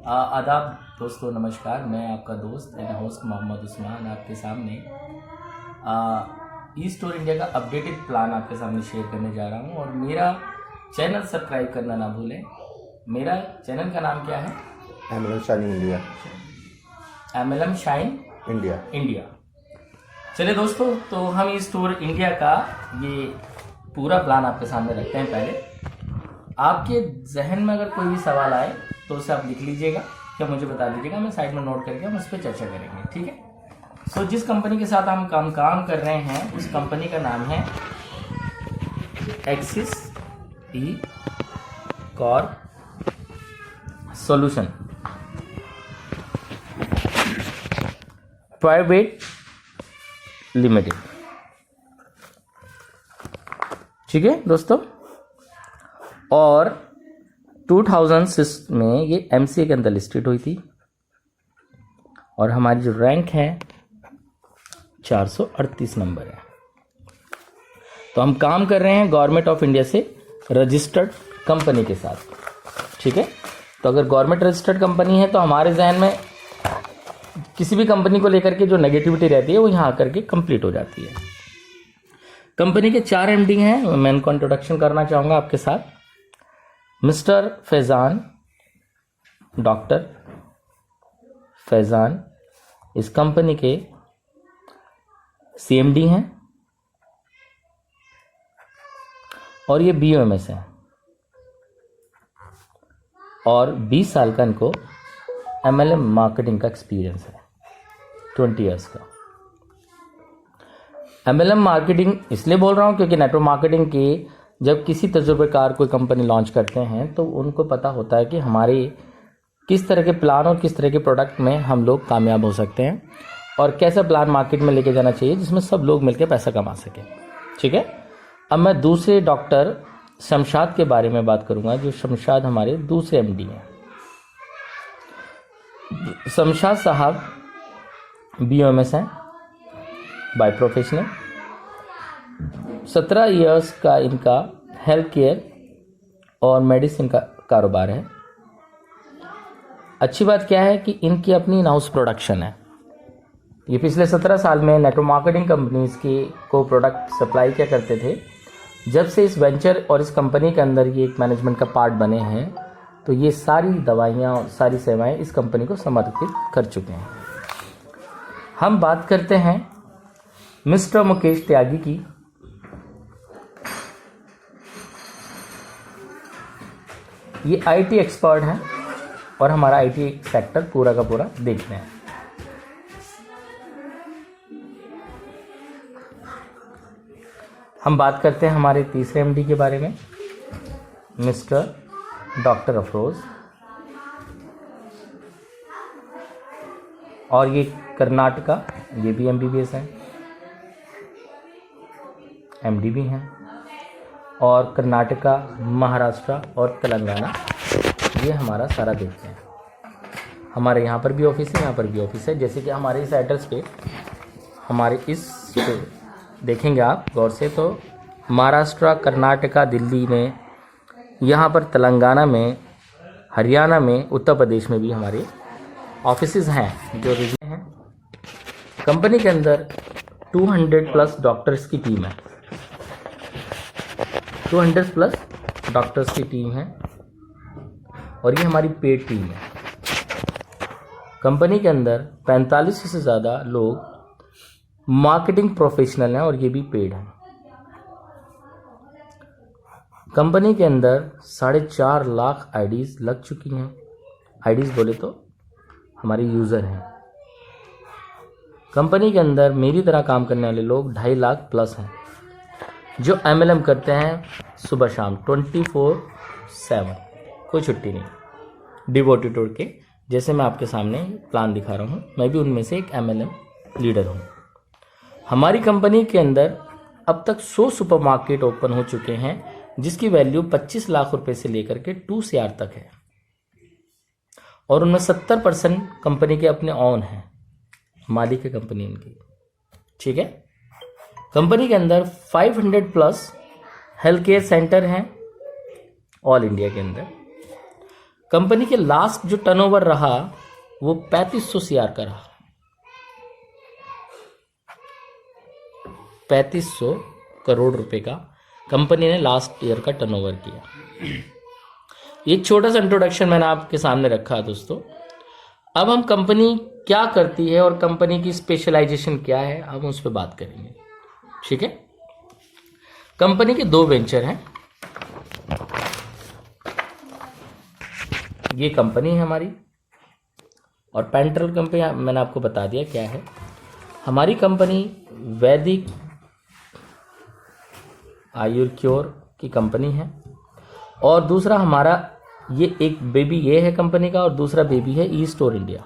आदाब दोस्तों, नमस्कार। मैं आपका दोस्त एंड होस्ट मोहम्मद उस्मान आपके सामने ई स्टोर इंडिया का अपडेटेड प्लान आपके सामने शेयर करने जा रहा हूं। और मेरा चैनल सब्सक्राइब करना ना भूलें। मेरा चैनल का नाम क्या है? MLM shine India. MLM shine India. चलिए दोस्तों, तो हम ई स्टोर इंडिया का ये पूरा प्लान आपके सामने रखते हैं। पहले आपके जहन में अगर कोई भी सवाल आए तो उसे आप लिख लीजिएगा या मुझे बता दीजिएगा, मैं साइड में नोट करके हम उस पर चर्चा करेंगे, ठीक है। सो जिस कंपनी के साथ हम काम कर रहे हैं उस कंपनी का नाम है एक्सिस ई कॉर्प सॉल्यूशन प्राइवेट लिमिटेड, ठीक है दोस्तों। और 2006 में ये MCA के अंदर लिस्टेड हुई थी और हमारी जो रैंक है 438 नंबर है। तो हम काम कर रहे हैं गवर्नमेंट ऑफ इंडिया से रजिस्टर्ड कंपनी के साथ, ठीक है। तो अगर गवर्नमेंट रजिस्टर्ड कंपनी है तो हमारे जहन में किसी भी कंपनी को लेकर के जो नेगेटिविटी रहती है वो यहाँ आकर के कंप्लीट हो जाती है। कंपनी के 4 MD हैं, मैं इनको इंट्रोडक्शन करना चाहूँगा आपके साथ। मिस्टर फैज़ान, डॉक्टर फैज़ान इस कंपनी के CMD हैं और ये BOMS हैं और 20 साल का इनको MLM मार्केटिंग का एक्सपीरियंस है, 20 ईयर्स का। MLM मार्केटिंग इसलिए बोल रहा हूँ क्योंकि नेटवर्क मार्केटिंग की जब किसी तजुर्बेकार कोई कंपनी लॉन्च करते हैं तो उनको पता होता है कि हमारे किस तरह के प्लान और किस तरह के प्रोडक्ट में हम लोग कामयाब हो सकते हैं और कैसा प्लान मार्केट में लेके जाना चाहिए जिसमें सब लोग मिलकर पैसा कमा सकें, ठीक है। अब मैं दूसरे डॉक्टर शमशाद के बारे में बात करूंगा, जो शमशाद हमारे दूसरे MD हैं। शमशाद साहब BOMS हैं बाय प्रोफेशनल। 17 इयर्स का इनका हेल्थ केयर और मेडिसिन का कारोबार है। अच्छी बात क्या है कि इनकी अपनी इन हाउस प्रोडक्शन है। ये पिछले 17 साल में नेटवर्क मार्केटिंग कंपनीज की को प्रोडक्ट सप्लाई क्या करते थे। जब से इस वेंचर और इस कंपनी के अंदर ये एक मैनेजमेंट का पार्ट बने हैं तो ये सारी दवाइयाँ और सारी सेवाएं इस कंपनी को समर्पित कर चुके हैं। हम बात करते हैं मिस्टर मुकेश त्यागी की। ये IT एक्सपर्ट हैं और हमारा IT सेक्टर पूरा का पूरा देखते हैं। हम बात करते हैं हमारे तीसरे MD के बारे में, मिस्टर डॉक्टर अफरोज। और ये कर्नाटका, ये भी MBBS हैं, MD भी हैं। और कर्नाटका, महाराष्ट्र और तेलंगाना ये हमारा सारा देखते हैं। हमारे यहाँ पर भी ऑफिस है, यहाँ पर भी ऑफिस है। जैसे कि हमारे इस एड्रेस पे हमारे इस देखेंगे आप गौर से तो महाराष्ट्र, कर्नाटका, दिल्ली में, यहाँ पर तेलंगाना में, हरियाणा में, उत्तर प्रदेश में भी हमारे ऑफिसेज हैं जो रीजन हैं। कंपनी के अंदर 200+ डॉक्टर्स की टीम है, 200+ डॉक्टर्स की टीम है और ये हमारी पेड टीम है। कंपनी के अंदर 45 से ज़्यादा लोग मार्केटिंग प्रोफेशनल हैं और ये भी पेड हैं। कंपनी के अंदर 4.5 लाख IDs लग चुकी हैं। IDs बोले तो हमारे यूज़र हैं। कंपनी के अंदर मेरी तरह काम करने वाले लोग 2.5 लाख प्लस हैं जो MLM करते हैं सुबह शाम 24/7, कोई छुट्टी नहीं, डिवोटेड के। जैसे मैं आपके सामने प्लान दिखा रहा हूँ, मैं भी उनमें से एक MLM लीडर हूँ। हमारी कंपनी के अंदर अब तक 100 सुपरमार्केट ओपन हो चुके हैं जिसकी वैल्यू 25 लाख रुपए से लेकर के 2 CR तक है और उनमें 70% कंपनी के अपने ऑन हैं, मालिक है कंपनी इनकी, ठीक है। कंपनी के अंदर 500+ हेल्थ केयर सेंटर हैं ऑल इंडिया के अंदर। कंपनी के लास्ट जो टर्नओवर रहा वो 3500 CR का रहा। 3500 करोड़ रुपए का कंपनी ने लास्ट ईयर का टर्नओवर किया। एक छोटा सा इंट्रोडक्शन मैंने आपके सामने रखा है दोस्तों। अब हम कंपनी क्या करती है और कंपनी की स्पेशलाइजेशन क्या है, अब उस पर बात करेंगे। ठीक है। कंपनी के 2 वेंचर हैं। ये कंपनी है हमारी, और पेंट्रल कंपनी मैंने आपको बता दिया क्या है। हमारी कंपनी वैदिक आयुर्क्योर की कंपनी है, और दूसरा हमारा ये एक बेबी ये है कंपनी का, और दूसरा बेबी है ई स्टोर इंडिया।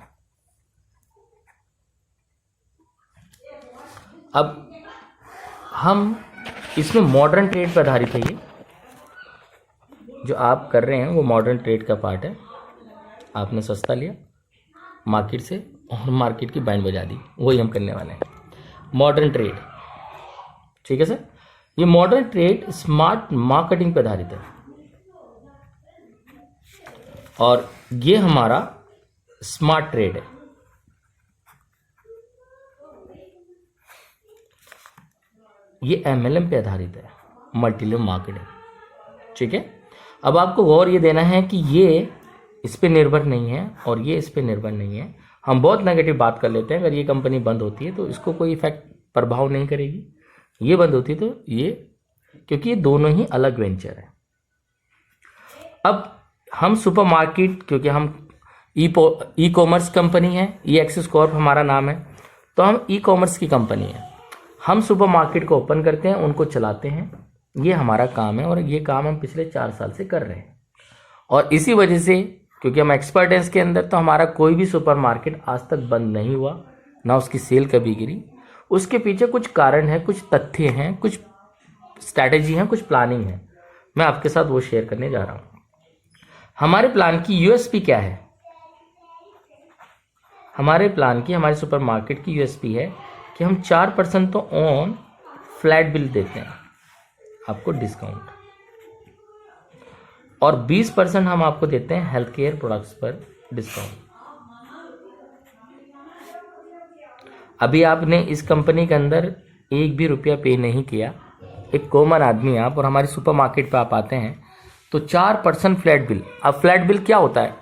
अब हम इसमें मॉडर्न ट्रेड पर आधारित है। ये जो आप कर रहे हैं वो मॉडर्न ट्रेड का पार्ट है। आपने सस्ता लिया मार्केट से और मार्केट की बैंड बजा दी, वही हम करने वाले हैं, मॉडर्न ट्रेड। ठीक है सर। ये मॉडर्न ट्रेड स्मार्ट मार्केटिंग पर आधारित है, और ये हमारा स्मार्ट ट्रेड है। ये MLM पे आधारित है, मल्टी लेवल मार्केटिंग। ठीक है। अब आपको गौर ये देना है कि ये इस पे निर्भर नहीं है और ये इस पे निर्भर नहीं है। हम बहुत नेगेटिव बात कर लेते हैं, अगर ये कंपनी बंद होती है तो इसको कोई इफेक्ट प्रभाव नहीं करेगी, ये बंद होती है तो ये, क्योंकि ये दोनों ही अलग वेंचर है। अब हम सुपरमार्केट, क्योंकि हम ई कॉमर्स कंपनी है, एक्सिस कॉर्प हमारा नाम है, तो हम ई कॉमर्स की कंपनी है। हम सुपरमार्केट को ओपन करते हैं, उनको चलाते हैं, ये हमारा काम है, और ये काम हम पिछले 4 साल से कर रहे हैं। और इसी वजह से, क्योंकि हम एक्सपर्ट हैं इसके अंदर, तो हमारा कोई भी सुपरमार्केट आज तक बंद नहीं हुआ, ना उसकी सेल कभी गिरी। उसके पीछे कुछ कारण है, कुछ तथ्य हैं, कुछ स्ट्रैटेजी हैं, कुछ प्लानिंग है। मैं आपके साथ वो शेयर करने जा रहा हूँ। हमारे प्लान की यूएसपी क्या है? हमारे प्लान की, हमारे सुपरमार्केट की यूएसपी है कि हम 4% तो ऑन फ्लैट बिल देते हैं आपको डिस्काउंट, और 20% हम आपको देते हैं हेल्थ केयर प्रोडक्ट्स पर डिस्काउंट। अभी आपने इस कंपनी के अंदर एक भी रुपया पे नहीं किया, एक कॉमन आदमी आप, और हमारी सुपरमार्केट पे आप आते हैं तो 4% फ्लैट बिल। अब फ्लैट बिल क्या होता है?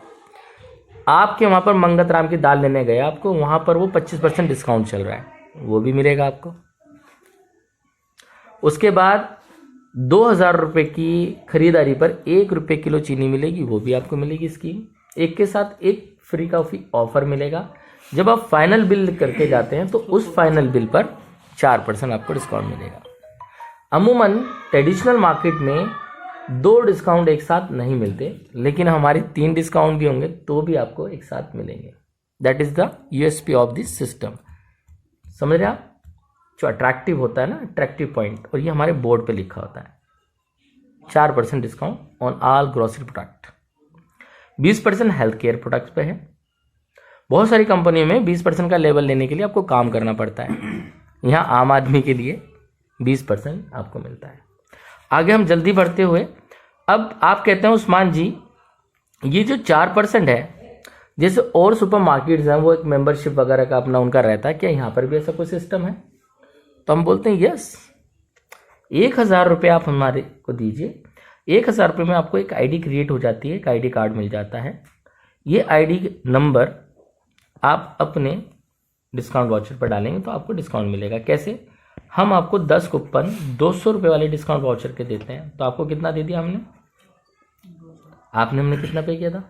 आपके वहाँ पर मंगत राम की दाल लेने गए, आपको वहाँ पर वो 25% डिस्काउंट चल रहा है, वो भी मिलेगा आपको। उसके बाद 2000 रुपये की खरीदारी पर 1 रुपये किलो चीनी मिलेगी, वो भी आपको मिलेगी स्कीम। एक के साथ एक फ्री कॉफ़ी ऑफर मिलेगा। जब आप फाइनल बिल करके जाते हैं तो उस फाइनल बिल पर 4% आपको डिस्काउंट मिलेगा। अमूमन ट्रेडिशनल मार्केट में 2 डिस्काउंट एक साथ नहीं मिलते, लेकिन हमारे 3 डिस्काउंट भी होंगे तो भी आपको एक साथ मिलेंगे। That is the USP of this system. समझ रहे आप? जो अट्रैक्टिव होता है ना, अट्रैक्टिव पॉइंट, और ये हमारे बोर्ड पे लिखा होता है 4% discount on all grocery product. 20% health care products पे है। बहुत सारी कंपनियों में 20% का लेवल लेने के लिए आपको काम करना पड़ता है, यहाँ आम आदमी के लिए 20% आपको मिलता है। आगे हम जल्दी बढ़ते हुए, अब आप कहते हैं उस्मान जी ये जो 4% है, जैसे और सुपर मार्केट्स हैं वो एक मेंबरशिप वगैरह का अपना उनका रहता है, क्या यहाँ पर भी ऐसा कोई सिस्टम है? तो हम बोलते हैं यस। 1000 रुपये आप हमारे को दीजिए, 1000 रुपये में आपको एक आईडी क्रिएट हो जाती है, एक आईडी कार्ड मिल जाता है। ये आईडी नंबर आप अपने डिस्काउंट वाउचर पर डालेंगे तो आपको डिस्काउंट मिलेगा। कैसे? हम आपको 10 कूपन 200 रुपये वाले डिस्काउंट वाउचर के देते हैं, तो आपको कितना दे दिया हमने? हमने कितना पे किया था?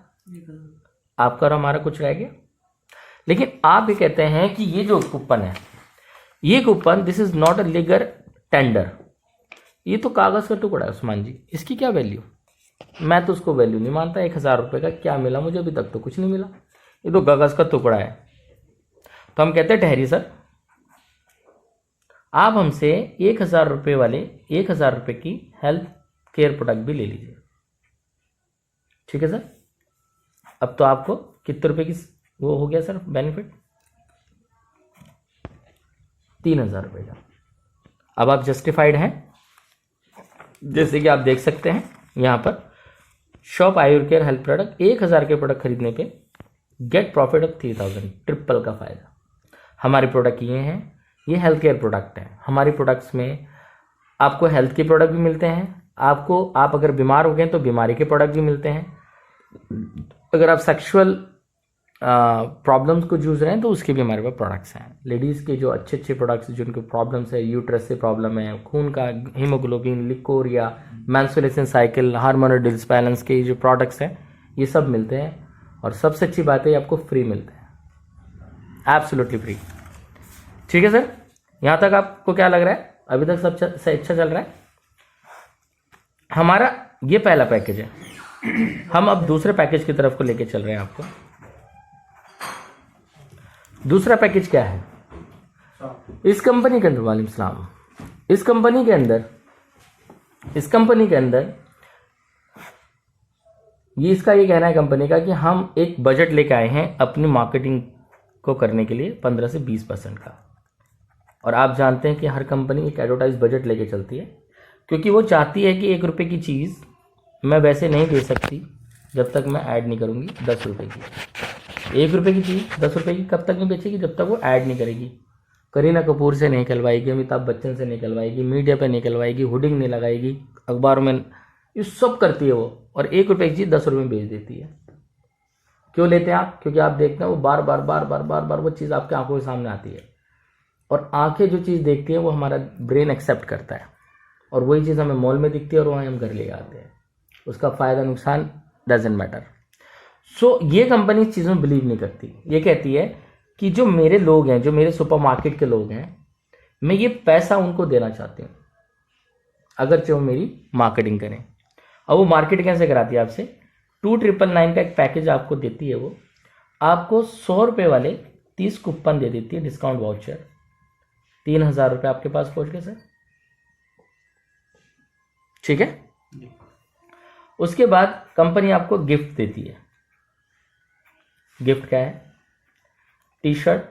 आपका और हमारा कुछ रह गया। लेकिन आप ये कहते हैं कि ये जो कूपन है, ये coupon this is not a legal tender, ये तो कागज का टुकड़ा है उस्मान जी, इसकी क्या वैल्यू? मैं तो उसको वैल्यू नहीं मानता। 1000 रुपये का क्या मिला मुझे? अभी तक तो कुछ नहीं मिला, ये तो कागज का टुकड़ा है। तो हम कहते हैं ठहरिए सर, आप हमसे 1000 रुपये वाले 1000 रुपये की हेल्थ केयर प्रोडक्ट भी ले लीजिए। ठीक है सर। अब तो आपको कितने रुपए की वो हो गया सर बेनिफिट? 3000 रुपये का। अब आप जस्टिफाइड हैं, जैसे कि आप देख सकते हैं यहाँ पर शॉप आयुर केयर हेल्थ प्रोडक्ट 1000 के प्रोडक्ट खरीदने पे गेट प्रॉफिट ऑफ 3000, ट्रिपल का फायदा। हमारे प्रोडक्ट ये हैं, ये हेल्थ केयर प्रोडक्ट हैं। हमारे प्रोडक्ट्स में आपको हेल्थ के प्रोडक्ट भी मिलते हैं, आप अगर बीमार हो गए तो बीमारी के प्रोडक्ट भी मिलते हैं, अगर आप सेक्सुअल प्रॉब्लम्स को जूझ रहे हैं तो उसके भी हमारे पास प्रोडक्ट्स हैं। लेडीज़ के जो अच्छे अच्छे प्रोडक्ट्स जिनको प्रॉब्लम्स है, यूट्रस से प्रॉब्लम है, खून का haemoglobin, leucorrhoea, menstruation cycle, hormonal disbalance के जो प्रोडक्ट्स हैं ये सब मिलते हैं। और सबसे अच्छी बात है ये आपको फ्री मिलते हैं, एब्सोल्युटली फ्री। ठीक है सर, यहाँ तक आपको क्या लग रहा है? अभी तक सब अच्छा चल रहा है? हमारा ये पहला पैकेज है, हम अब दूसरे पैकेज की तरफ को लेके चल रहे हैं आपको। दूसरा पैकेज क्या है इस कंपनी के अंदर? वालेकुम सलाम। इस कंपनी के अंदर ये इसका ये कहना है कंपनी का कि हम एक बजट लेके आए हैं अपनी मार्केटिंग को करने के लिए 15 से 20% का। और आप जानते हैं कि हर कंपनी एक एडवर्टाइज बजट लेके चलती है, क्योंकि वो चाहती है कि 1 रुपये की चीज़ मैं वैसे नहीं दे सकती जब तक मैं ऐड नहीं करूँगी 10 रुपये की। 1 रुपये की चीज़ 10 रुपये की कब तक नहीं बेचेगी? जब तक वो ऐड नहीं करेगी। करीना कपूर से नहीं निकलवाएगी, अमिताभ बच्चन से निकलवाएगी, मीडिया पे निकलवाएगी, हुडिंग नहीं लगाएगी, अखबारों में, ये सब करती है वो। और 1 रुपये की चीज़ 10 रुपये में बेच देती है। क्यों लेते हैं आप? क्योंकि आप देखते हैं वो बार बार वो चीज़ आपके आंखों के सामने आती है, और आंखें जो चीज़ देखती हैं वो हमारा ब्रेन एक्सेप्ट करता है, और वही चीज़ हमें मॉल में दिखती है और वहाँ हम घर ले आते हैं। उसका फ़ायदा नुकसान डजेंट मैटर। सो ये कंपनी इस चीज़ में बिलीव नहीं करती। ये कहती है कि जो मेरे लोग हैं, जो मेरे सुपरमार्केट के लोग हैं, मैं ये पैसा उनको देना चाहती हूँ अगर वो मेरी मार्केटिंग करें। अब वो मार्केट कैसे कराती है आपसे? 2999 का एक पैकेज आपको देती है। वो आपको 100 रुपये वाले 30 कूपन दे देती है, डिस्काउंट वाउचर। 3000 रुपये आपके पास पहुंच गए सर। ठीक है, उसके बाद कंपनी आपको गिफ्ट देती है। गिफ्ट क्या है? टी शर्ट,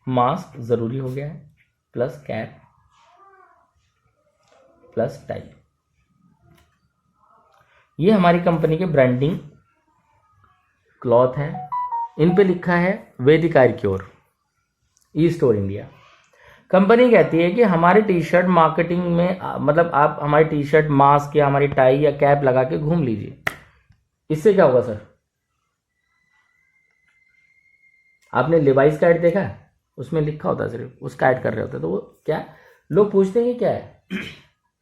मास्क जरूरी हो गया है, प्लस कैप, प्लस टाई। ये हमारी कंपनी के ब्रांडिंग क्लॉथ है। इन पे लिखा है वैदिक आयुर्क्योर, ई स्टोर इंडिया। कंपनी कहती है कि हमारी टी शर्ट मार्केटिंग में, मतलब आप हमारी टी शर्ट, मास्क या हमारी टाई या कैप लगा के घूम लीजिए। इससे क्या होगा सर? आपने लिवाइस का ऐड देखा है? उसमें लिखा होता है, सिर्फ उसका ऐड कर रहे होते, तो वो क्या, लोग पूछते हैं क्या है।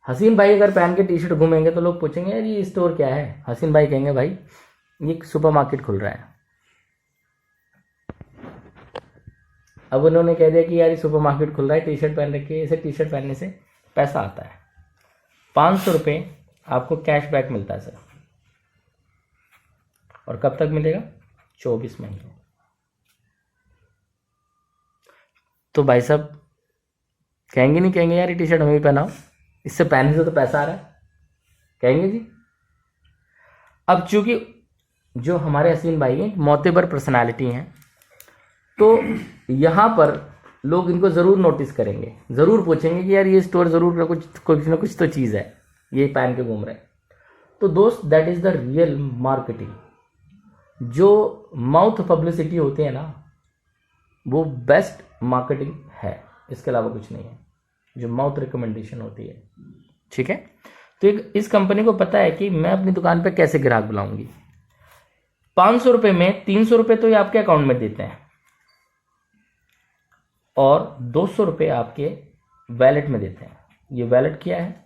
हसीन भाई अगर पहन के टी शर्ट घूमेंगे तो लोग पूछेंगे यार ये स्टोर क्या है। हसीन भाई कहेंगे भाई ये सुपरमार्केट खुल रहा है। अब उन्होंने कह दिया कि यार ये सुपरमार्केट खुल रहा है, टी शर्ट पहन रखी है, इसे टी शर्ट पहनने से पैसा आता है। 500 रुपये आपको कैशबैक मिलता है सर। और कब तक मिलेगा? 24 महीने। तो भाई साहब कहेंगे नहीं कहेंगे यार ये टी शर्ट हमें भी पहनाओ, इससे पहनने से तो पैसा आ रहा है? कहेंगे जी। अब चूंकि जो हमारे हसीन भाई हैं मोतेबर पर्सनालिटी हैं, तो यहाँ पर लोग इनको ज़रूर नोटिस करेंगे, ज़रूर पूछेंगे कि यार ये स्टोर ज़रूर कुछ ना कुछ तो चीज़ है, ये पहन के घूम रहे हैं। तो दोस्त that is the real marketing. जो माउथ पब्लिसिटी होती है ना, वो बेस्ट मार्केटिंग है, इसके अलावा कुछ नहीं है, जो माउथ रिकमेंडेशन होती है। ठीक है, तो इस कंपनी को पता है कि मैं अपनी दुकान पे कैसे ग्राहक बुलाऊंगी। 500 रुपये में 300 रुपये तो ये आपके अकाउंट में देते हैं, और 200 रुपये आपके वैलेट में देते हैं। ये वैलेट क्या है?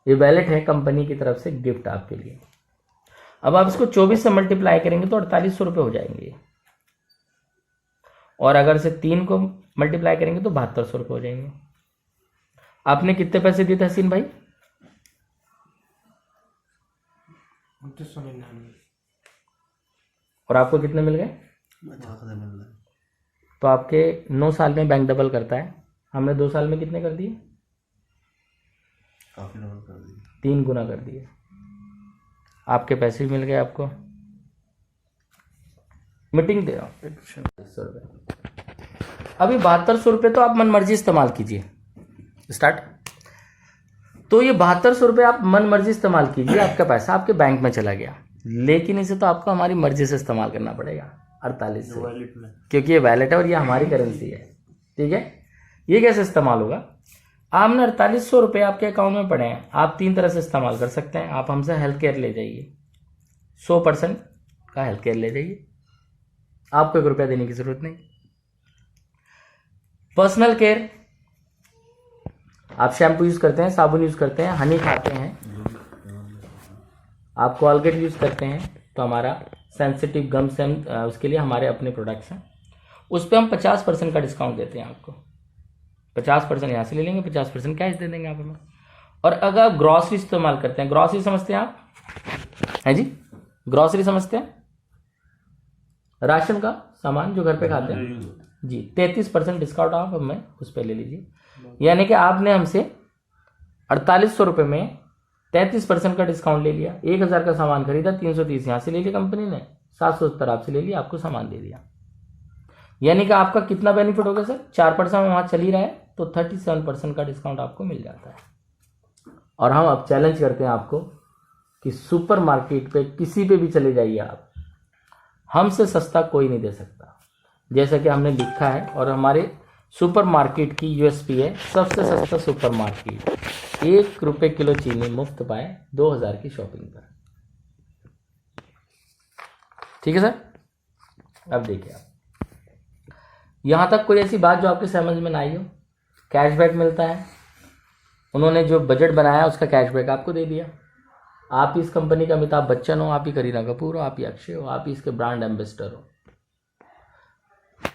ये वैलेट है कंपनी की तरफ से गिफ्ट आपके लिए। अब आप इसको 24 से मल्टीप्लाई करेंगे तो 4800 रुपये हो जाएंगे, और अगर से 3 को मल्टीप्लाई करेंगे तो 7200 रुपये हो जाएंगे। आपने कितने पैसे दिए थे हसीन भाई? 2999। और आपको कितने मिल गए? तो आपके 9 साल में बैंक डबल करता है, हमने 2 साल में कितने कर दिए? काफी डबल कर दिए, 3 गुना कर दिए। आपके पैसे भी मिल गए आपको। मीटिंग दे रहा हूँ 100 रुपये। अभी 7200 रुपये तो आप मन मर्जी इस्तेमाल कीजिए। स्टार्ट। तो ये 7200 रुपये आप मन मर्जी इस्तेमाल कीजिए, आपका पैसा आपके बैंक में चला गया, लेकिन इसे तो आपको हमारी मर्जी से इस्तेमाल करना पड़ेगा 48 से, क्योंकि ये वैलेट है और ये हमारी करेंसी है। ठीक है, ये कैसे इस्तेमाल होगा? आपने 4800 रुपये आपके अकाउंट में पड़े हैं, आप 3 तरह से इस्तेमाल कर सकते हैं। आप हमसे हेल्थ केयर ले जाइए, 100% का हेल्थ केयर ले जाइए, आपको 1 रुपया देने की जरूरत नहीं। पर्सनल केयर, आप शैम्पू यूज करते हैं, साबुन यूज करते हैं, हनी खाते हैं, आप कोलगेट यूज करते हैं, तो हमारा सेंसिटिव गम्स हैं, उसके लिए हमारे अपने प्रोडक्ट्स हैं, उस पर हम 50% का डिस्काउंट देते हैं आपको। 50% यहाँ से ले लेंगे, 50% कैश दे देंगे आप हमें। और अगर आप ग्रॉसरी इस्तेमाल करते हैं, ग्रॉसरी समझते हैं आप? हैं जी, ग्रॉसरी समझते हैं? राशन का सामान जो घर पे खाते हैं जी, 33% डिस्काउंट आप हमें उस पर ले लीजिए। यानी कि आपने हमसे 4800 रुपये में 33% का डिस्काउंट ले लिया। 1000 का सामान खरीदा, 330 यहाँ से ले लिया कंपनी ने, 770 आपसे ले लिया, आपको सामान दे दिया। यानी कि आपका कितना बेनिफिट हो गया सर? 4% वहाँ चल ही रहा है, तो 37% का डिस्काउंट आपको मिल जाता है। और हम अब चैलेंज करते हैं आपको कि सुपर मार्केट पे किसी पे भी चले जाइए आप, हमसे सस्ता कोई नहीं दे सकता। जैसा कि हमने लिखा है, और हमारे सुपर मार्केट की यूएसपी है सबसे सस्ता सुपर मार्केट, 1 रुपये किलो चीनी मुफ्त पाए 2000 की शॉपिंग पर। ठीक है सर, अब देखिए आप यहां तक कोई ऐसी बात जो आपके समझ में ना आई हो? कैशबैक मिलता है, उन्होंने जो बजट बनाया उसका कैशबैक आपको दे दिया। आप ही इस कंपनी का अमिताभ बच्चन हो, आप ही करीना कपूर हो, आप ही अक्षय हो, आप ही इसके ब्रांड एम्बेसडर हो।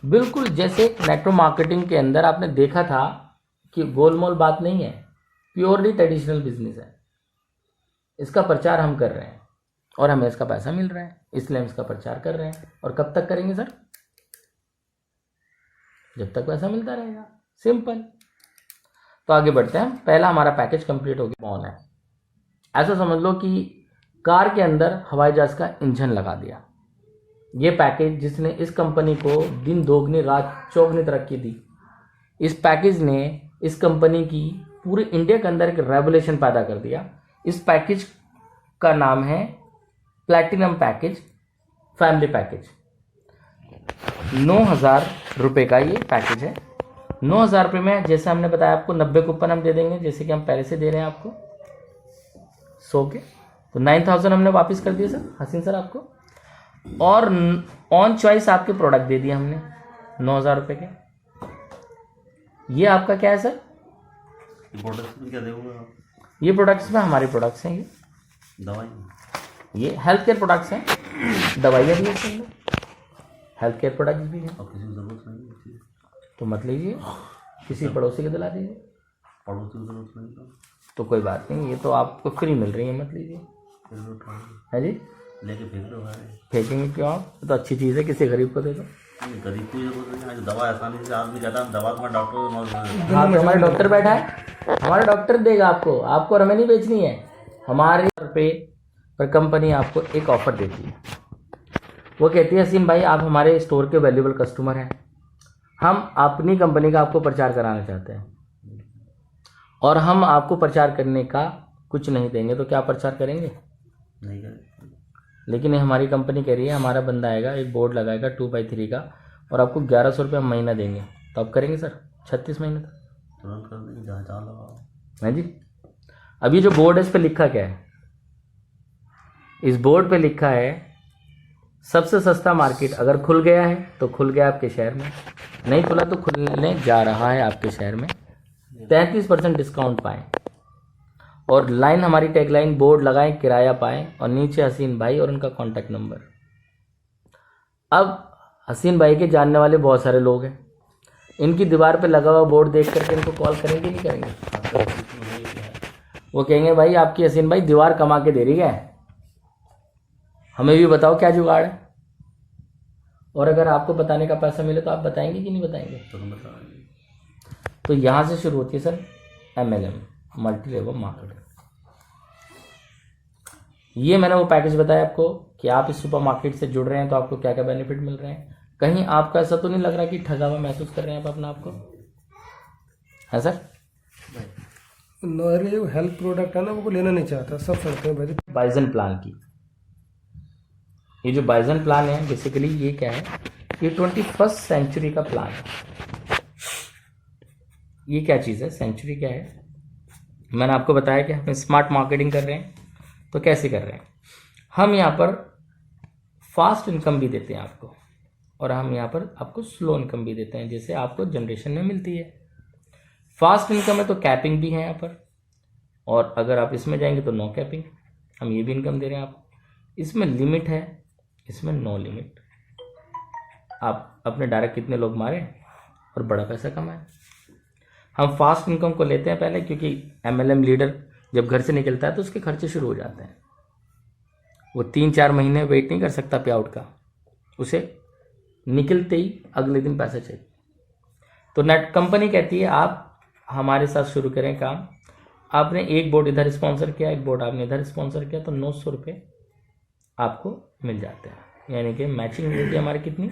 बिल्कुल जैसे नेटवर्क मार्केटिंग के अंदर आपने देखा था कि गोलमोल बात नहीं है, प्योरली ट्रेडिशनल बिजनेस है। इसका प्रचार हम कर रहे हैं और हमें इसका पैसा मिल रहा है, इसलिए हम इसका प्रचार कर रहे हैं। और कब तक करेंगे सर? जब तक पैसा मिलता रहेगा, सिंपल। तो आगे बढ़ते हैं। पहला हमारा पैकेज कंप्लीट हो गया, ऑन है। ऐसा समझ लो कि कार के अंदर हवाई जहाज का इंजन लगा दिया। ये पैकेज जिसने इस कंपनी को दिन दोगुनी रात चौगुनी तरक्की दी, इस पैकेज ने इस कंपनी की पूरे इंडिया के अंदर एक रेवोल्यूशन पैदा कर दिया। इस पैकेज का नाम है प्लैटिनम पैकेज, फैमिली पैकेज। 9000 रुपये का ये पैकेज है। 9000 रुपये में जैसे हमने बताया आपको 90 कूपन हम दे देंगे, जैसे कि हम पहले से दे रहे हैं आपको 100 के, तो 9000 हमने वापस कर दिए सर, हसीन सर आपको। और ऑन चॉइस आपके प्रोडक्ट दे दिए हमने 9000 रुपये के। ये आपका क्या है सर? प्रोडक्ट्स में क्या देंगे आप? ये प्रोडक्ट्स में हमारे प्रोडक्ट्स हैं, ये दवाई, ये हेल्थ केयर प्रोडक्ट्स हैं, दवाइयाँ भी हैं, हेल्थ केयर प्रोडक्ट्स भी हैं। और किसी को जरूरत नहीं है तो मत लीजिए, किसी पड़ोसी को दिला दीजिए, पड़ोसी को जरूरत नहीं तो कोई बात नहीं, ये तो आपको फ्री मिल रही है, मत लीजिए। है जी, लेके फेंक दो भाई। फेंकेंगे क्यों आप? तो अच्छी चीज़ है, किसी गरीब को दे दो। गरीब को जरूरत नहीं, दवा आसानी से आदमी जाता है, दवा तुम्हारे डॉक्टर। हाँ, तो हमारे डॉक्टर बैठा है, हमारा डॉक्टर देगा आपको, आपको और हमें नहीं बेचनी है। हमारे पे पर कंपनी आपको एक ऑफर देती है, वो कहती है हसीन भाई आप हमारे स्टोर के वैल्यूबल कस्टमर हैं, हम अपनी कंपनी का आपको प्रचार कराना चाहते हैं और हम आपको प्रचार करने का कुछ नहीं देंगे, तो क्या प्रचार करेंगे? नहीं करेंगे। लेकिन ये हमारी कंपनी कह रही है, हमारा बंदा आएगा, एक बोर्ड लगाएगा 2x3 का, और आपको 1100 रुपये हम महीना देंगे, तो आप करेंगे सर 36 महीने तक? तुरंत कर देंगे, जहाँ जहाँ लगाओ। है जी। अब ये जो बोर्ड है इस पर लिखा क्या है? इस बोर्ड पे लिखा है सबसे सस्ता मार्केट। अगर खुल गया है तो खुल गया आपके शहर में, नहीं खुला तो खुलने जा रहा है आपके शहर में। 33% डिस्काउंट पाएँ, और लाइन हमारी टैगलाइन बोर्ड लगाएं, किराया पाएं, और नीचे हसीन भाई और उनका कॉन्टैक्ट नंबर। अब हसीन भाई के जानने वाले बहुत सारे लोग हैं, इनकी दीवार पे लगा हुआ बोर्ड देख करके इनको कॉल करेंगे नहीं करेंगे? वो कहेंगे भाई आपकी हसीन भाई दीवार कमा के दे रही है, हमें भी बताओ क्या जुगाड़ है। और अगर आपको बताने का पैसा मिले तो आप बताएंगे कि नहीं बताएंगे? तो यहाँ से शुरू होती है sir MLM, multi level marketing. ये मैंने वो पैकेज बताया आपको कि आप इस सुपर मार्केट से जुड़ रहे हैं तो आपको क्या क्या बेनिफिट मिल रहे हैं। कहीं आपको ऐसा तो नहीं लग रहा कि ठगा हुआ महसूस कर रहे हैं आप अपना आपको? है सर? नॉर्मली वो हेल्थ प्रोडक्ट है ना, वो लेना नहीं चाहता, सब समझते हैं भाई। बाइजन प्लान की, ये जो बाइजन प्लान है बेसिकली ये क्या है, ये 21st सेंचुरी का प्लान है। ये क्या चीज़ है, सेंचुरी क्या है, मैंने आपको बताया कि हम स्मार्ट मार्केटिंग कर रहे हैं। तो कैसे कर रहे हैं, हम यहाँ पर फास्ट इनकम भी देते हैं आपको, और हम यहाँ पर आपको स्लो इनकम भी देते हैं, जैसे आपको जनरेशन में मिलती है। फास्ट इनकम है तो कैपिंग भी है यहाँ पर, और अगर आप इसमें जाएंगे तो नो कैपिंग, हम ये भी इनकम दे रहे हैं आपको। इसमें लिमिट है, इसमें नो लिमिट। आप अपने डायरेक्ट कितने लोग मारे और बड़ा पैसा कमाएं। हम फास्ट इनकम को लेते हैं पहले, क्योंकि MLM लीडर जब घर से निकलता है तो उसके खर्चे शुरू हो जाते हैं। वो 3-4 महीने वेट नहीं कर सकता पे आउट का, उसे निकलते ही अगले दिन पैसा चाहिए। तो नेट कंपनी कहती है आप हमारे साथ शुरू करें काम। आपने एक बोर्ड इधर स्पॉन्सर किया, एक बोर्ड आपने इधर स्पॉन्सर किया, तो 900 रुपये आपको मिल जाते हैं। यानी कि मैचिंग होगी हमारी कितनी,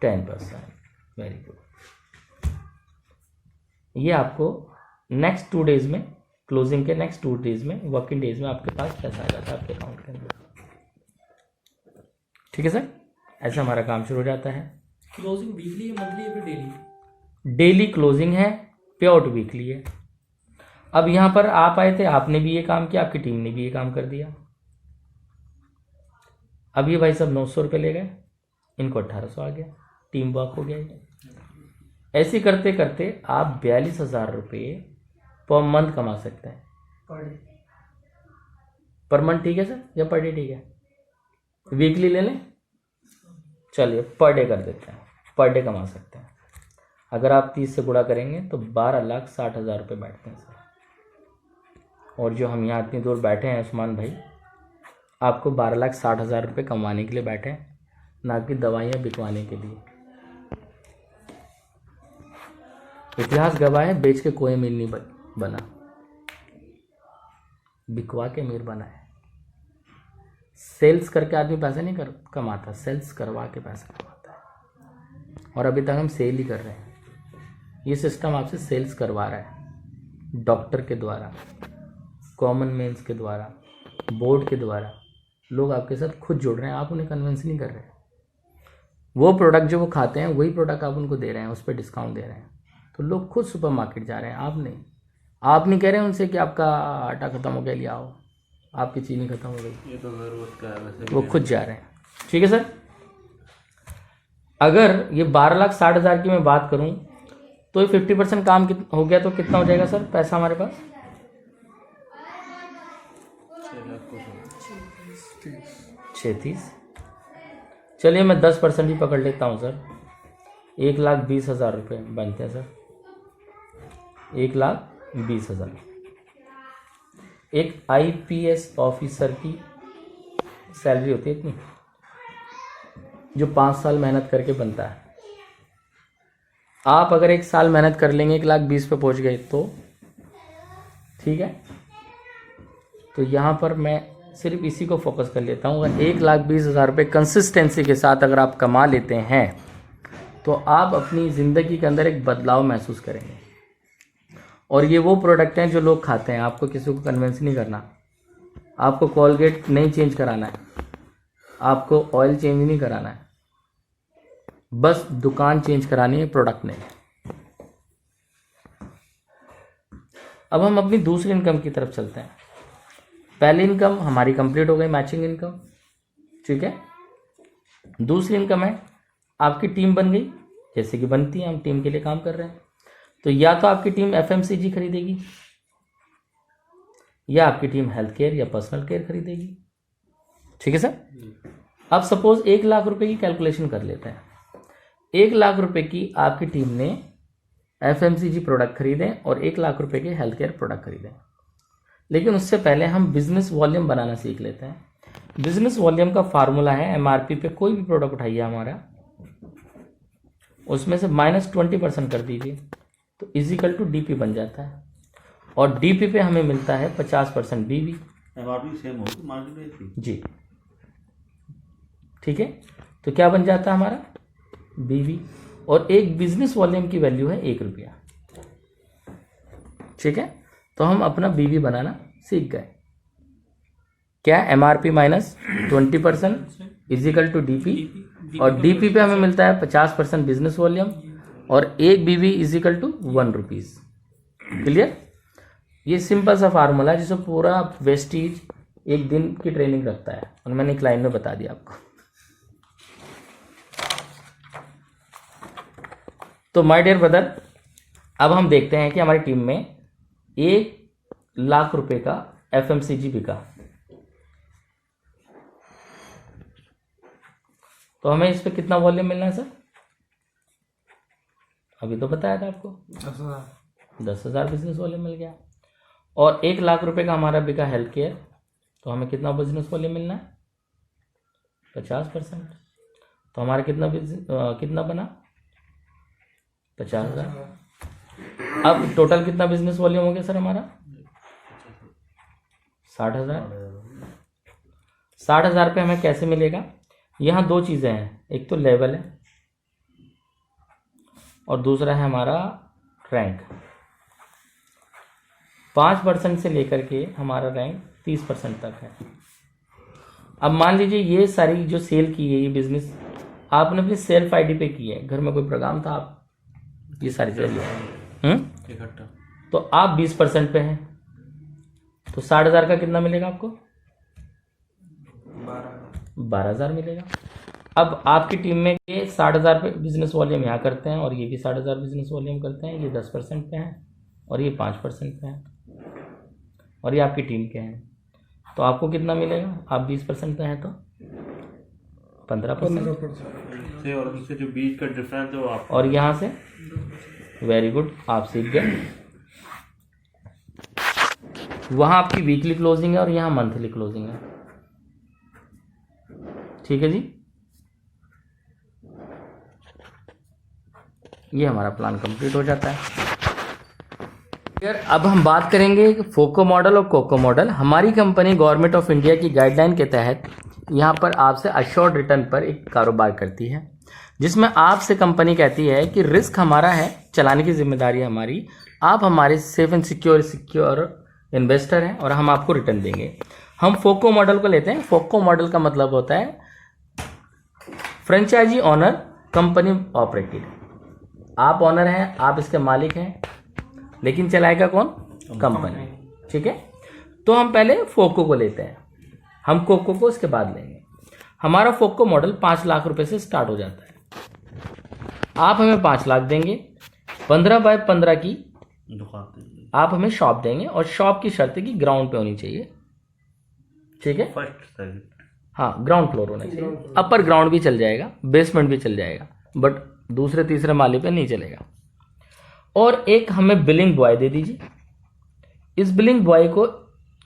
10%। Very good. ये आपको नेक्स्ट 2 डेज में, क्लोजिंग के नेक्स्ट 2 डेज में, वर्किंग डेज में आपके पास पैसा आ जाता है आपके अकाउंट के अंदर। ठीक है सर, ऐसा हमारा काम शुरू हो जाता है। क्लोजिंग वीकली है, मंथली है, फिर डेली? डेली क्लोजिंग है, पे आउट वीकली है। अब यहाँ पर आप आए थे, आपने भी ये काम किया, आपकी टीम ने भी ये काम कर दिया। अब ये भाई सब 900 रुपये ले गए, इनको 1800 आ गया, टीम वर्क हो गया ये। ऐसे करते करते आप 42,000 रुपये पर मंथ कमा सकते हैं। Per day? पर मंथ ठीक है सर, या पर डे ठीक है? वीकली ले लें, चलिए पर डे कर देते हैं, पर डे कमा सकते हैं। अगर आप 30 से गुणा करेंगे तो 12,60,000 रुपये बैठते हैं सर। और जो हम यहाँ इतनी दूर बैठे हैं उस्मान भाई, आपको 12,60,000 रुपये कमाने के लिए बैठे हैं, ना कि दवाइयाँ बिकवाने के लिए। इतिहास गवाह है, बेच के कोई अमीर नहीं बना, बिकवा के अमीर बना है। सेल्स करके आदमी पैसा नहीं कमाता, सेल्स करवा के पैसा कमाता है। और अभी तक हम सेल ही कर रहे हैं। ये सिस्टम आपसे सेल्स करवा रहा है, डॉक्टर के द्वारा, कॉमन मेंस के द्वारा, बोर्ड के द्वारा। लोग आपके साथ खुद जुड़ रहे हैं, आप उन्हें कन्विंस नहीं कर रहे। वो प्रोडक्ट जो वो खाते हैं वही प्रोडक्ट आप उनको दे रहे हैं, उस पर डिस्काउंट दे रहे हैं। तो लोग खुद सुपरमार्केट जा रहे हैं, आप नहीं। आप नहीं कह रहे हैं उनसे कि आपका आटा खत्म हो गया, ले आओ, आपकी चीनी खत्म हो गई। ये तो जरूरत का है वैसे। वो खुद जा रहे हैं। ठीक है सर, अगर ये 12,60,000 की मैं बात करूं तो ये 50% काम हो गया तो कितना हो जाएगा सर पैसा हमारे पास? 36। चलिए मैं 10% ही पकड़ लेता हूँ सर, 1,20,000 रुपये बनते हैं सर। 1,20,000 एक IPS ऑफिसर की सैलरी होती है इतनी, जो 5 साल मेहनत करके बनता है। आप अगर 1 साल मेहनत कर लेंगे 1,20,000 पे पहुंच गए तो ठीक है। तो यहाँ पर मैं सिर्फ इसी को फोकस कर लेता हूँ। अगर 1,20,000 रुपये कंसिस्टेंसी के साथ अगर आप कमा लेते हैं तो आप अपनी ज़िंदगी के अंदर एक बदलाव महसूस करेंगे। और ये वो प्रोडक्ट हैं जो लोग खाते हैं, आपको किसी को कन्विंस नहीं करना, आपको कोलगेट नहीं चेंज कराना है, आपको ऑयल चेंज नहीं कराना है, बस दुकान चेंज करानी है, प्रोडक्ट नहीं। अब हम अपनी दूसरी इनकम की तरफ चलते हैं। पहली इनकम हमारी कंप्लीट हो गई, मैचिंग इनकम, ठीक है। दूसरी इनकम है आपकी टीम बन गई, जैसे कि बनती है, हम टीम के लिए काम कर रहे हैं। तो या तो आपकी टीम FMCG खरीदेगी, या आपकी टीम हेल्थ केयर या पर्सनल केयर खरीदेगी। ठीक है सर। अब सपोज 1,00,000 रुपए की कैलकुलेशन कर लेते हैं। 1,00,000 रुपए की आपकी टीम ने FMCG प्रोडक्ट खरीदे और 1,00,000 रुपए के हेल्थ केयर प्रोडक्ट खरीदे। लेकिन उससे पहले हम बिजनेस वॉल्यूम बनाना सीख लेते हैं। बिजनेस वॉल्यूम का फार्मूला है MRP पे कोई भी प्रोडक्ट उठाइए हमारा, उसमें से -20% कर दीजिए तो इजिकल टू DP बन जाता है। और DP पे हमें मिलता है 50% BV। MRP सेम हो तो मार्जिन रेट जी, ठीक है। तो क्या बन जाता है हमारा BV। और एक बिजनेस वॉल्यूम की वैल्यू है 1 रुपया। ठीक है, तो हम अपना बीवी बनाना सीख गए। क्या MRP minus 20% is equal to DP, और DP पे हमें मिलता है 50% बिजनेस वॉल्यूम, और एक BV is equal to 1 rupees. Clear? ये सिंपल सा फार्मूला है जिसमें पूरा वेस्टीज एक दिन की ट्रेनिंग रखता है, और मैंने एक लाइन में बता दिया आपको। तो माय डियर ब्रदर, अब हम देखते हैं कि हमारी टीम में 1 लाख रुपए का FMCG बिका, तो हमें इस पे कितना वॉल्यूम मिलना है सर? अभी तो बताया था आपको 10,000 बिजनेस वॉल्यूम मिल गया। और 1 लाख रुपए का हमारा बिका हेल्थ केयर, तो हमें कितना बिजनेस वॉल्यूम मिलना है? 50%। तो हमारा कितना बना? 50,000। अब टोटल कितना बिजनेस वॉल्यूम हो गया सर हमारा? 60,000। 60,000 पे हमें कैसे मिलेगा? यहाँ 2 चीज़ें हैं, एक तो लेवल है और दूसरा है हमारा रैंक। 5% से लेकर के हमारा रैंक 30% तक है। अब मान लीजिए ये सारी जो सेल की है, ये बिजनेस आपने अपनी सेल्फ आईडी पे की है, घर में कोई प्रोग्राम था, आप ये सारी चीजें इकट्ठा, तो आप 20% पे हैं, तो 60,000 का कितना मिलेगा आपको? 12,000 मिलेगा। अब आपकी टीम में ये 60,000 पे बिजनेस वॉल्यूम यहाँ करते हैं, और ये भी 60,000 बिजनेस वॉल्यूम करते हैं, ये 10% पे हैं, और ये 5% पे हैं, और ये आपकी टीम के हैं, तो आपको कितना मिलेगा? आप 20% पे हैं तो 15%, से और उससे जो बीच का डिफरेंस है वो आप, और यहाँ से वेरी गुड, आप सीख गए। वहाँ आपकी वीकली क्लोजिंग है और यहाँ मंथली क्लोजिंग है। ठीक है जी, ये हमारा प्लान कंप्लीट हो जाता है। यार अब हम बात करेंगे फोको मॉडल और कोको मॉडल। हमारी कंपनी गवर्नमेंट ऑफ इंडिया की गाइडलाइन के तहत यहाँ पर आपसे अश्योर्ड रिटर्न पर एक कारोबार करती है, जिसमें आपसे कंपनी कहती है कि रिस्क हमारा है, चलाने की जिम्मेदारी हमारी, आप हमारे सेफ एंड सिक्योर इन्वेस्टर हैं और हम आपको रिटर्न देंगे। हम फोको मॉडल को लेते हैं। फोको मॉडल का मतलब होता है फ्रेंचाइजी ऑनर कंपनी ऑपरेटेड। आप ऑनर हैं, आप इसके मालिक हैं, लेकिन चलाएगा कौन? कंपनी। ठीक है, तो हम पहले फोको को लेते हैं, हम कोको को उसके बाद लेंगे। हमारा फोको मॉडल 5 लाख रुपए से स्टार्ट हो जाता है। आप हमें 5 लाख देंगे, 15 बाय 15 की दुकान आप हमें शॉप देंगे, और शॉप की शर्त है कि ग्राउंड पे होनी चाहिए। ठीक है, फर्स्ट सेकंड, हाँ ग्राउंड फ्लोर होना चाहिए। अपर ग्राउंड भी चल जाएगा, बेसमेंट भी चल जाएगा, बट दूसरे तीसरे माले पे नहीं चलेगा। और एक हमें बिलिंग बॉय दे दीजिए। इस बिलिंग बॉय को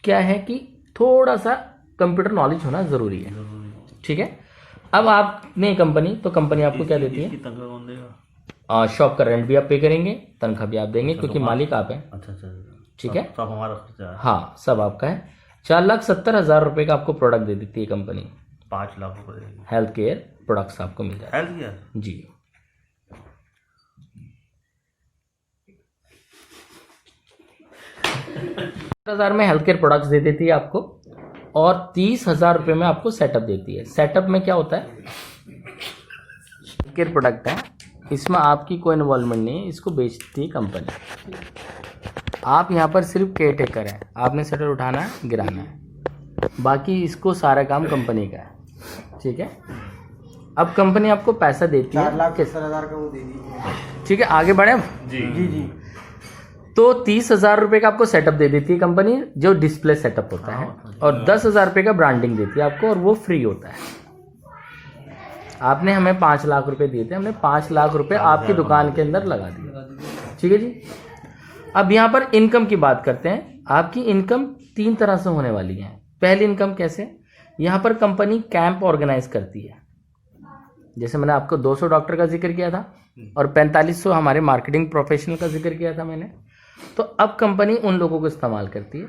क्या है कि थोड़ा सा कंप्यूटर नॉलेज होना ज़रूरी है। ठीक है, अब आपने कंपनी, तो कंपनी आपको क्या देती है? तनख्वाह कौन देगा? शॉप का रेंट भी आप पे करेंगे, तनख्वाह भी आप देंगे, क्योंकि मालिक आप हैं। अच्छा, ठीक है, सब हमारा खर्चा है। हाँ सब आपका है। 4,70,000 रुपये का आपको प्रोडक्ट दे देती है कंपनी। 5 लाख रुपए देगी। हेल्थ केयर प्रोडक्ट्स आपको मिल जाए। हेल्थ केयर जी, हजार में हेल्थ केयर प्रोडक्ट्स दे देती है आपको, और 30,000 रुपये में आपको सेटअप देती है। सेटअप में क्या होता है? हेल्थ केयर प्रोडक्ट है, इसमें आपकी कोई इन्वॉल्वमेंट नहीं है, इसको बेचती है कंपनी। आप यहाँ पर सिर्फ केयर टेकर हैं, आपने शटर उठाना है, गिराना है, बाकी इसको सारा काम कंपनी का है। ठीक है, अब कंपनी आपको पैसा देती है 4,70,000 का वो दे दीजिए। ठीक है, आगे बढ़े अब। जी तो 30,000 रुपये का आपको सेटअप दे देती है कंपनी, जो डिस्प्ले सेटअप होता है, और 10,000 रुपये का ब्रांडिंग देती है आपको, और वो फ्री होता है। आपने हमें 5 लाख रुपए दिए थे, हमने 5 लाख रुपए आपकी दुकान के अंदर लगा दिए। ठीक है जी, अब यहाँ पर इनकम की बात करते हैं। आपकी इनकम 3 तरह से होने वाली है। पहली इनकम कैसे? यहाँ पर कंपनी कैंप ऑर्गेनाइज करती है, जैसे मैंने आपको 200 डॉक्टर का जिक्र किया था और 4500 हमारे मार्केटिंग प्रोफेशनल का जिक्र किया था मैंने। तो अब कंपनी उन लोगों को इस्तेमाल करती है।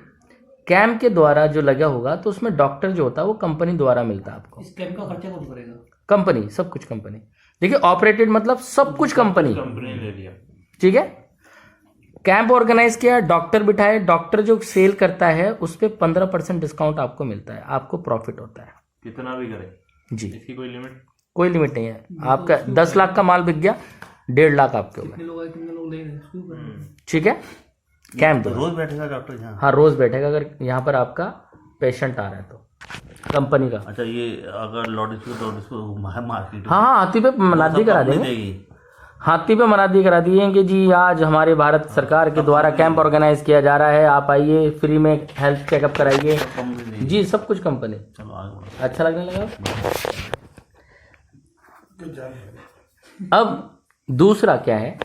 कैंप के द्वारा जो लगा होगा, तो उसमें डॉक्टर जो होता है वो कंपनी द्वारा मिलता है आपको। इस कैंप का खर्चा कौन करेगा? कंपनी, सब कुछ कंपनी। देखिए ऑपरेटेड मतलब सब कुछ कंपनी। कंपनी ले लिया। ठीक है, कैंप ऑर्गेनाइज किया, डॉक्टर बिठाए, डॉक्टर जो सेल करता है उस पर 15% डिस्काउंट आपको मिलता है, आपको प्रॉफिट होता है कितना भी करे जी। इसकी कोई लिमिट? कोई लिमिट नहीं है, आपका 10 लाख का माल बिक गया, 1.5 लाख आपके हो गए, कितने लोग आए, कितने लोग ले रहे हैं, उसके ऊपर है। ठीक है। कैंप रोज बैठेगा डॉक्टर यहाँ? हाँ रोज बैठेगा, अगर यहाँ पर आपका पेशेंट आ रहा है तो कंपनी का। अच्छा, ये अगर लॉटिस को मार्केट हाँ हाँ, हाथी पे मनादी करा देंगे, देगी? हाथी पे मनादी करा दिए कि जी आज हमारे भारत सरकार के द्वारा कैंप ऑर्गेनाइज किया जा रहा है, आप आइए फ्री में हेल्थ चेकअप कराइए कंपनी देगी? जी, सब कुछ कंपनी। चलो आगे बढ़ो। अच्छा लगने लगा। अब दूसरा क्या है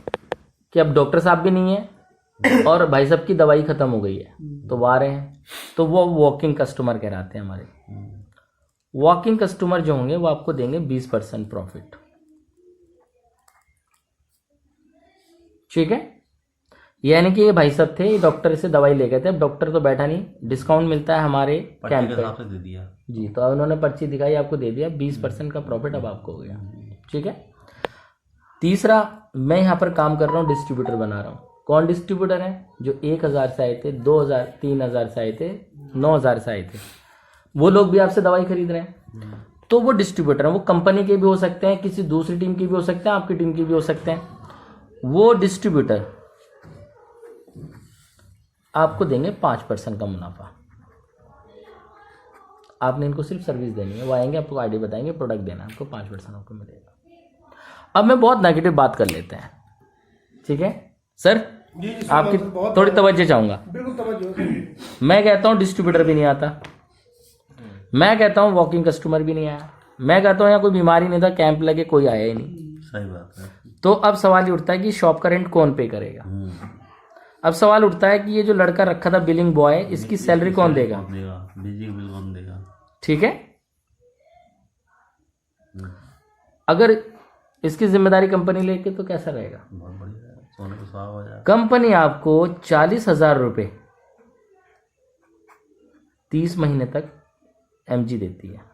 कि अब डॉक्टर साहब भी नहीं है और भाई साहब की दवाई खत्म हो गई है, तो वो आ रहे हैं, तो वो वॉकिंग कस्टमर कहलाते हैं हमारे। वॉकिंग कस्टमर जो होंगे वो आपको देंगे 20% प्रॉफिट, ठीक है। यानी कि ये भाई साहब थे, डॉक्टर से दवाई ले गए थे, अब डॉक्टर तो बैठा नहीं, डिस्काउंट मिलता है हमारे पर्ची कैंप के पे हिसाब से दे दिया। जी, तो अब उन्होंने पर्ची दिखाई, आपको दे दिया, 20% का प्रॉफिट अब आपको हो गया, ठीक है। तीसरा, मैं यहाँ पर काम कर रहा हूँ, डिस्ट्रीब्यूटर बना रहा हूँ। कौन डिस्ट्रीब्यूटर है? जो 1000 से आए थे, 2000, 3000 से आए थे, 9000 से आए थे, वो लोग भी आपसे दवाई खरीद रहे हैं, तो वो डिस्ट्रीब्यूटर हैं। वो कंपनी के भी हो सकते हैं, किसी दूसरी टीम की भी हो सकते हैं, आपकी टीम की भी हो सकते हैं। वो डिस्ट्रीब्यूटर आपको देंगे 5% का मुनाफा। आपने इनको सिर्फ सर्विस देनी है, वो आएंगे, आपको आईडी बताएंगे, प्रोडक्ट देना है, आपको 5% आपको मिलेगा। अब मैं बहुत नेगेटिव बात कर लेते हैं, ठीक है सर? जी जी, आपकी बहुत थोड़ी तवज्जो चाहूंगा। बिल्कुल तवज्जो। मैं कहता हूं डिस्ट्रीब्यूटर भी नहीं आता, मैं कहता हूं वॉकिंग कस्टमर भी नहीं आया, मैं कहता हूं यहाँ कोई बीमारी नहीं था, कैंप लगे, कोई आया ही नहीं। सही बात है। तो अब सवाल ये उठता है कि शॉप का रेंट कौन पे करेगा? अब सवाल उठता है कि ये जो लड़का रखा था बिलिंग बॉय, इसकी सैलरी कौन देगा? बिजली का बिल कौन देगा? ठीक है। अगर इसकी जिम्मेदारी कंपनी लेके तो कैसा रहेगा? बहुत बढ़िया है, सोने को सुहागा हो जाएगा। कंपनी आपको 40,000 रुपये 30 महीने तक एमजी देती है।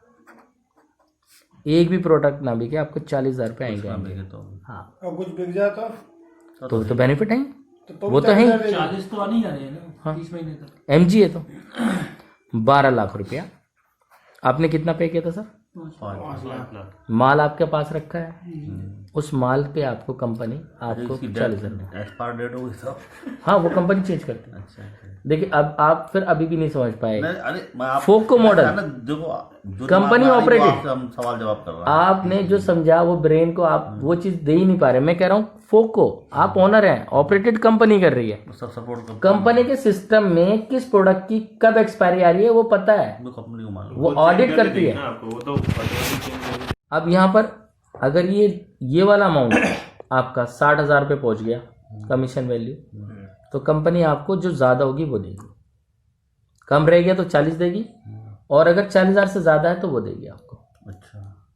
एक भी प्रोडक्ट ना बिके, आपको 40,000 रुपये आएंगे। तो हाँ, और कुछ बिक जाए तो बेनिफिट है, तो वो तो है ही। 40 तो आने ही आने हैं ना 30 महीने तक। एमजी है तो 12 लाख रुपया आपने कितना पे किया था सर? 5 लाख। माल आपके पास रखा है, उस माल पे आपको कंपनी आपको 40,000। एक्सपायर डेट हो गई सब। हाँ, वो कंपनी चेंज करती है। अच्छा अच्छा। देखिए, अब आप फिर अभी भी नहीं समझ पाए। नहीं, अरे मैं आप फोको मॉडल देखो कंपनी ऑपरेटेड, हम सवाल जवाब कर रहा आपने जो समझा वो ब्रेन को आप वो चीज दे ही नहीं पा रहे। मैं कह रहा हूँ फोको, आप ओनर हैं, ऑपरेटेड कंपनी कर रही है, हूँ। सब सपोर्ट कंपनी के सिस्टम में किस प्रोडक्ट की कब एक्सपायरी आ रही है वो पता है, कंपनी को मालूम। वो ऑडिट करती है। ना आपको वो तो पता नहीं चेंज हो। अब यहाँ पर अगर ये वाला अमाउंट आपका 60,000 रुपये पहुंच गया कमीशन वैल्यू, तो कंपनी आपको जो ज्यादा होगी वो देगी, कम रह गया तो 40 देगी, और अगर 40,000 से ज्यादा है तो वो देगी आपको। अच्छा,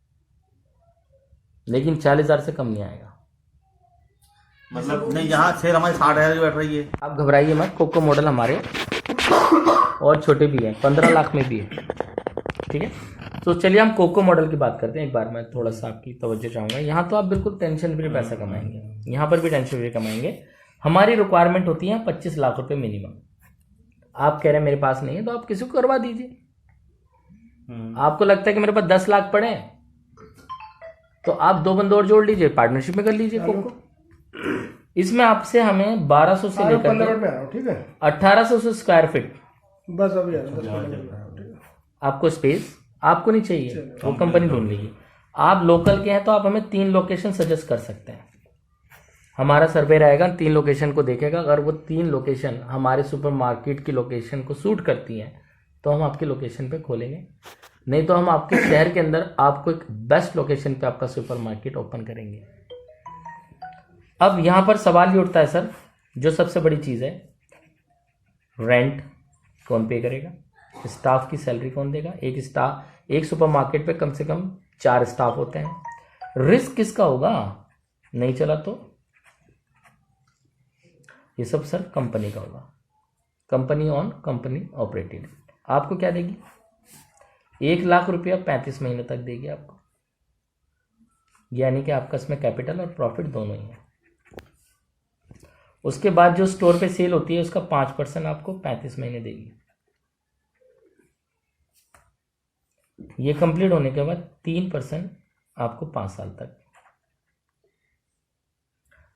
लेकिन 40,000 से कम नहीं आएगा। मतलब नहीं, यहाँ शेयर हमारी 60,000 की बैठ रही है। आप घबराइए मत, कोको मॉडल हमारे और छोटे भी हैं, 15 लाख में भी है, ठीक है। तो चलिए हम कोको मॉडल की बात करते हैं। एक बार मैं थोड़ा सा आपकी तवज्जो चाहूँगा। यहाँ तो आप बिल्कुल टेंशन फ्री पैसा कमाएंगे, यहाँ पर भी टेंशन फ्री कमाएंगे। हमारी रिक्वायरमेंट होती है 25 लाख रुपए मिनिमम। आप कह रहे हैं मेरे पास नहीं है, तो आप किसी को करवा दीजिए। आपको लगता है कि मेरे पास 10 लाख पड़े हैं, तो आप 2 बंदे और जोड़ लीजिए, पार्टनरशिप में कर लीजिए कोको। इसमें आपसे हमें 1200 से लेकर 15 मिनट में आ रहा हूँ, ठीक है। 1800 से स्क्वायर फीट बस अभी आ रहा हूँ, 10 मिनट में आ रहा हूँ, ठीक है। आपको स्पेस आपको नहीं चाहिए, वो कंपनी ढूंढ लेगी। आप लोकल के हैं तो आप हमें 3 लोकेशन सजेस्ट कर सकते हैं। हमारा सर्वे रहेगा, 3 लोकेशन को देखेगा, अगर वो 3 लोकेशन हमारे सुपरमार्केट की लोकेशन को सूट करती हैं तो हम आपकी लोकेशन पे खोलेंगे, नहीं तो हम आपके शहर के अंदर आपको एक बेस्ट लोकेशन पे आपका सुपरमार्केट ओपन करेंगे। अब यहाँ पर सवाल ये उठता है सर, जो सबसे बड़ी चीज़ है, रेंट कौन पे करेगा, स्टाफ की सैलरी कौन देगा? एक सुपरमार्केट पे कम से कम 4 स्टाफ होते हैं, रिस्क किसका होगा? नहीं चला तो ये सब सर कंपनी का होगा, कंपनी ऑन कंपनी ऑपरेटेड। आपको क्या देगी? 1 लाख रुपया 35 महीने तक देगी आपको, यानी कि आपका इसमें कैपिटल और प्रॉफिट दोनों ही है। उसके बाद जो स्टोर पे सेल होती है उसका 5% आपको 35 महीने देगी। ये कंप्लीट होने के बाद 3% आपको 5 साल तक।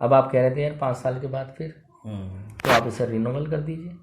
अब आप कह रहे थे यार 5 साल के बाद फिर, तो आप इसे रिन्यूअल कर दीजिए।